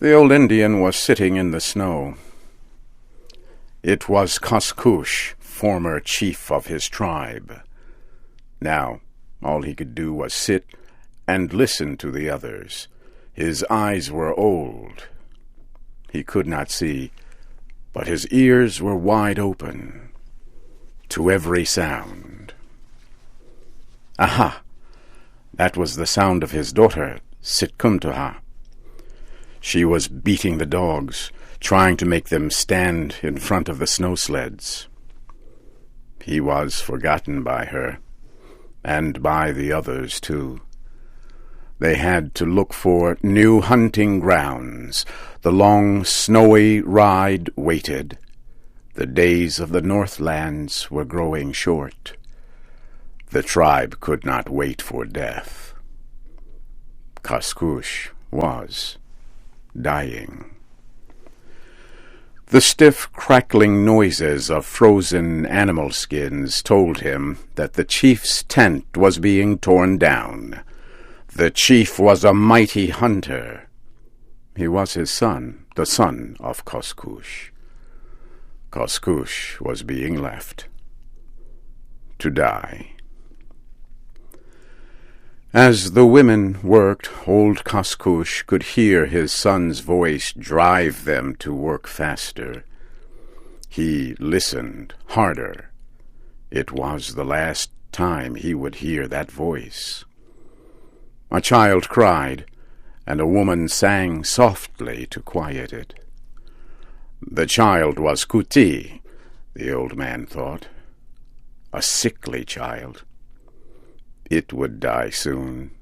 The old Indian was sitting in the snow. It was Koskoosh, former chief of his tribe. Now, all he could do was sit and listen to the others. His eyes were old. He could not see, but his ears were wide open to every sound. Aha! That was the sound of his daughter, Sitkuntuha. She was beating the dogs, trying to make them stand in front of the snow sleds. He was forgotten by her, and by the others, too. They had to look for new hunting grounds. The long, snowy ride waited. The days of the Northlands were growing short. The tribe could not wait for death. Koskoosh was dying. The stiff, crackling noises of frozen animal skins told him that the chief's tent was being torn down. The chief was a mighty hunter. He was his son, the son of Koskoosh. Koskoosh was being left to die. As the women worked, old Koskoosh could hear his son's voice drive them to work faster. He listened harder. It was the last time he would hear that voice. A child cried, and a woman sang softly to quiet it. The child was Kuti, the old man thought. A sickly child. It would die soon,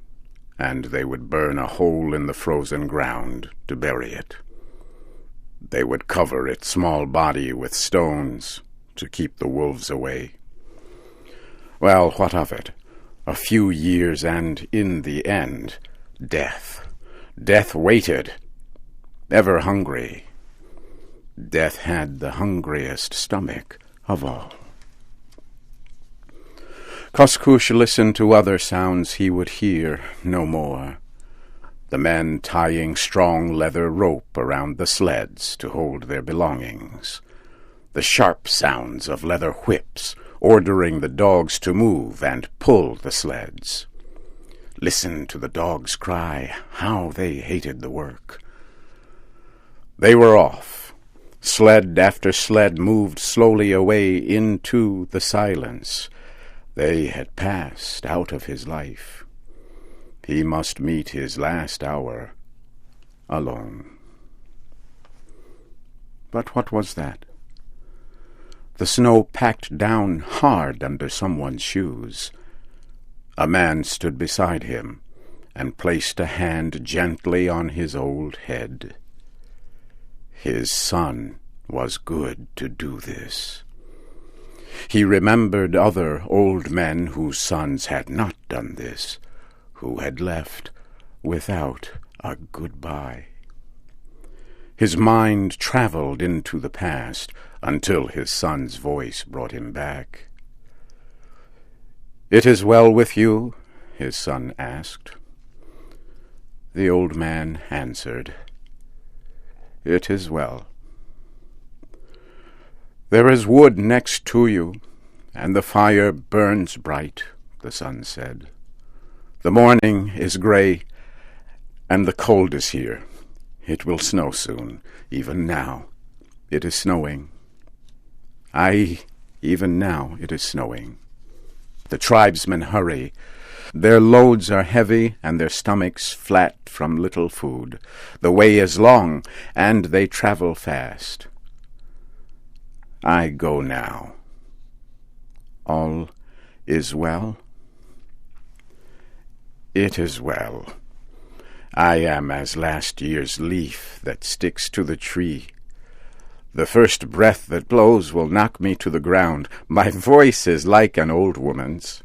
and they would burn a hole in the frozen ground to bury it. They would cover its small body with stones to keep the wolves away. Well, what of it? A few years, and in the end, death. Death waited, ever hungry. Death had the hungriest stomach of all. Koskoosh listened to other sounds he would hear no more. The men tying strong leather rope around the sleds to hold their belongings. The sharp sounds of leather whips ordering the dogs to move and pull the sleds. Listen to the dogs cry, how they hated the work. They were off. Sled after sled moved slowly away into the silence. They had passed out of his life. He must meet his last hour alone. But what was that? The snow packed down hard under someone's shoes. A man stood beside him and placed a hand gently on his old head. His son was good to do this. He remembered other old men whose sons had not done this, who had left without a goodbye. His mind traveled into the past until his son's voice brought him back. "It is well with you?" his son asked. The old man answered, "It is well." "There is wood next to you, and the fire burns bright," the son said. "The morning is gray, and the cold is here. It will snow soon. Even now it is snowing. Aye, even now it is snowing. The tribesmen hurry. Their loads are heavy, and their stomachs flat from little food. The way is long, and they travel fast. I go now. All is well?" "It is well. I am as last year's leaf that sticks to the tree. The first breath that blows will knock me to the ground. My voice is like an old woman's.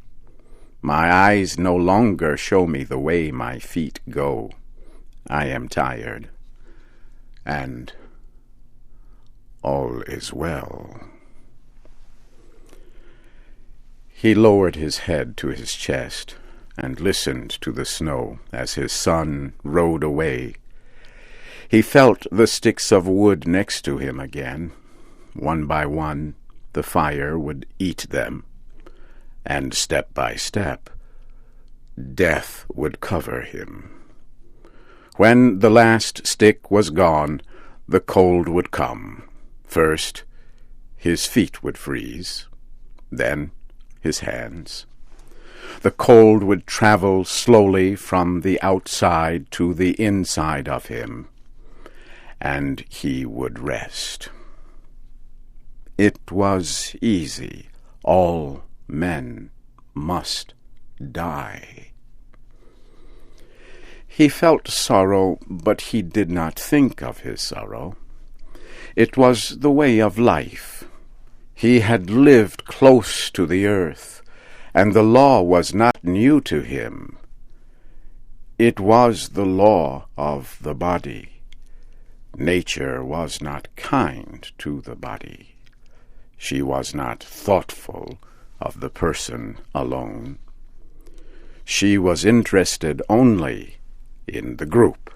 My eyes no longer show me the way my feet go. I am tired. And all is well." He lowered his head to his chest and listened to the snow as his son rode away. He felt the sticks of wood next to him again. One by one, the fire would eat them, and step by step, death would cover him. When the last stick was gone, the cold would come. First, his feet would freeze, then his hands. The cold would travel slowly from the outside to the inside of him, and he would rest. It was easy. All men must die. He felt sorrow, but he did not think of his sorrow. It was the way of life. He had lived close to the earth, and the law was not new to him. It was the law of the body. Nature was not kind to the body. She was not thoughtful of the person alone. She was interested only in the group,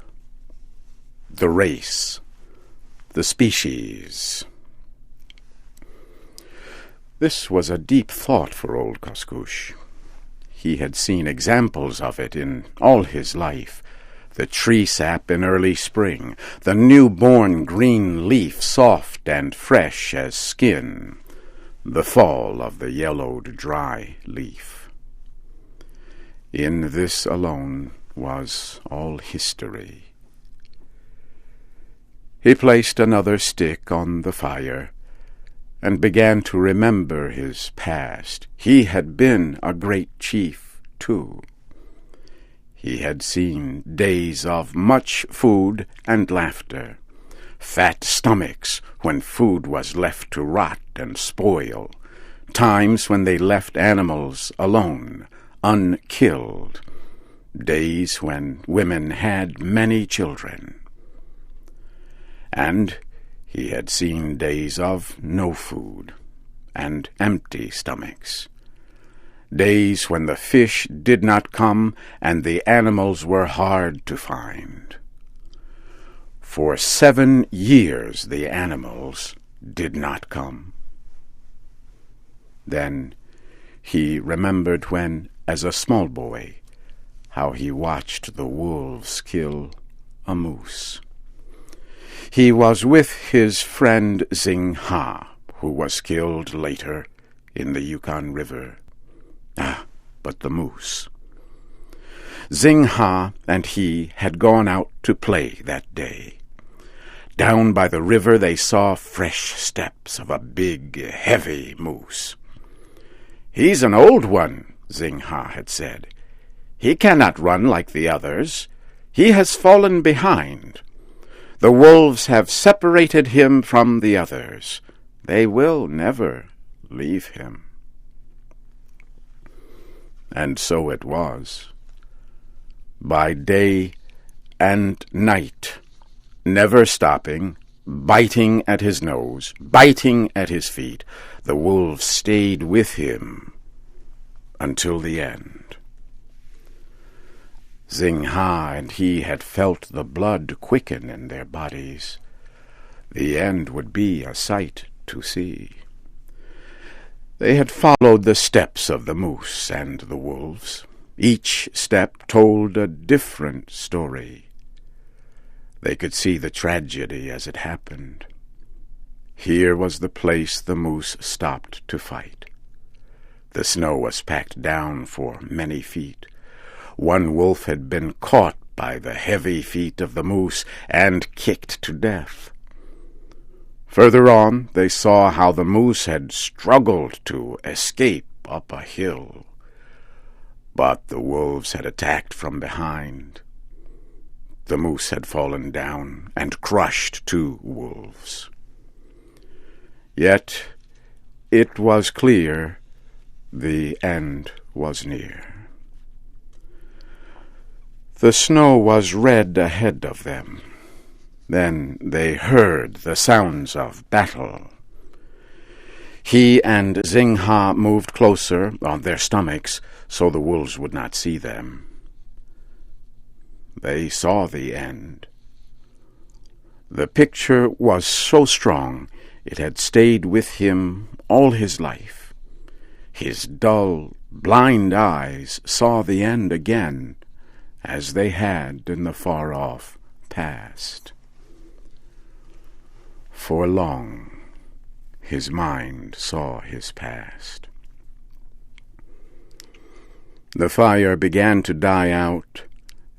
the race, the species. This was a deep thought for old Koskoosh. He had seen examples of it in all his life. The tree sap in early spring, the newborn green leaf soft and fresh as skin, the fall of the yellowed dry leaf. In this alone was all history. He placed another stick on the fire and began to remember his past. He had been a great chief, too. He had seen days of much food and laughter, fat stomachs when food was left to rot and spoil, times when they left animals alone, unkilled, days when women had many children. And he had seen days of no food and empty stomachs, days when the fish did not come and the animals were hard to find. For 7 years the animals did not come. Then he remembered when, as a small boy, how he watched the wolves kill a moose. He was with his friend Zing Ha, who was killed later in the Yukon River. But the moose. Zing Ha and he had gone out to play that day. Down by the river they saw fresh steps of a big, heavy moose. "He's an old one," Zing Ha had said. "He cannot run like the others. He has fallen behind. The wolves have separated him from the others. They will never leave him." And so it was. By day and night, never stopping, biting at his nose, biting at his feet, the wolves stayed with him until the end. Zing Ha and he had felt the blood quicken in their bodies. The end would be a sight to see. They had followed the steps of the moose and the wolves. Each step told a different story. They could see the tragedy as it happened. Here was the place the moose stopped to fight. The snow was packed down for many feet. One wolf had been caught by the heavy feet of the moose and kicked to death. Further on, they saw how the moose had struggled to escape up a hill. But the wolves had attacked from behind. The moose had fallen down and crushed 2 wolves. Yet it was clear the end was near. The snow was red ahead of them. Then they heard the sounds of battle. He and Zing Ha moved closer on their stomachs so the wolves would not see them. They saw the end. The picture was so strong it had stayed with him all his life. His dull, blind eyes saw the end again, as they had in the far-off past. For long his mind saw his past. The fire began to die out,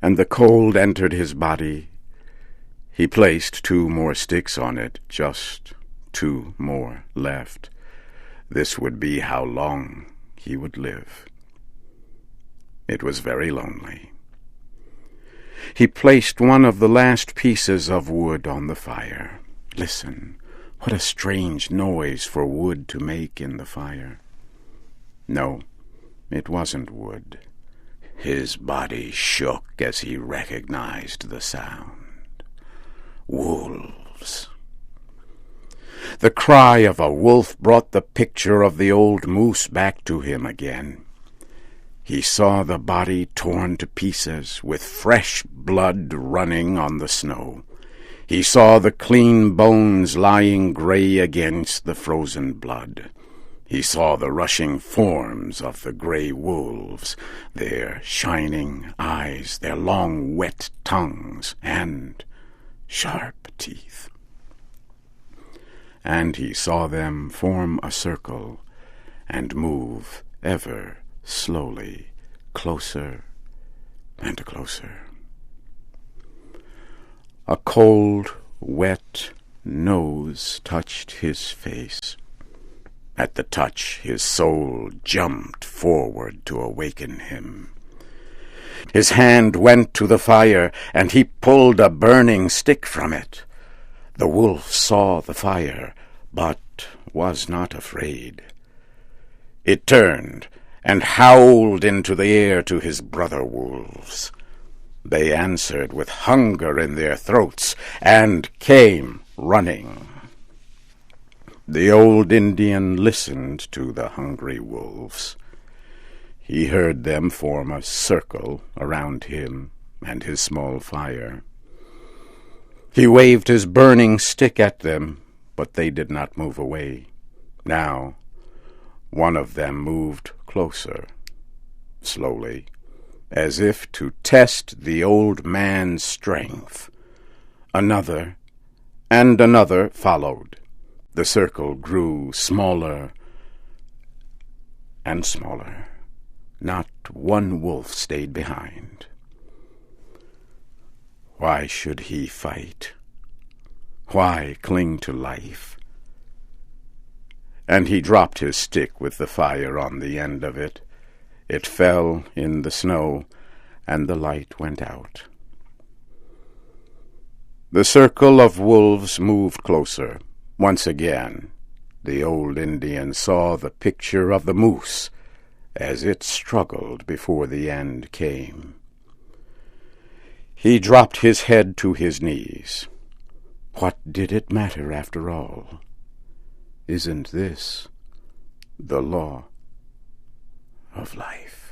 and the cold entered his body. He placed 2 more sticks on it, just 2 more left. This would be how long he would live. It was very lonely. He placed one of the last pieces of wood on the fire. Listen, what a strange noise for wood to make in the fire. No, it wasn't wood. His body shook as he recognized the sound. Wolves. The cry of a wolf brought the picture of the old moose back to him again. He saw the body torn to pieces, with fresh blood running on the snow. He saw the clean bones lying gray against the frozen blood. He saw the rushing forms of the gray wolves, their shining eyes, their long wet tongues, and sharp teeth. And he saw them form a circle and move ever slowly closer and closer. A cold, wet nose touched his face. At the touch, his soul jumped forward to awaken him. His hand went to the fire, and he pulled a burning stick from it. The wolf saw the fire, but was not afraid. It turned and howled into the air to his brother wolves. They answered with hunger in their throats and came running. The old Indian listened to the hungry wolves. He heard them form a circle around him and his small fire. He waved his burning stick at them, but they did not move away. Now, one of them moved closer, slowly, as if to test the old man's strength. Another and another followed. The circle grew smaller and smaller. Not one wolf stayed behind. Why should he fight? Why cling to life? And he dropped his stick with the fire on the end of it. It fell in the snow, and the light went out. The circle of wolves moved closer. Once again, the old Indian saw the picture of the moose as it struggled before the end came. He dropped his head to his knees. What did it matter after all? Isn't this the law of life?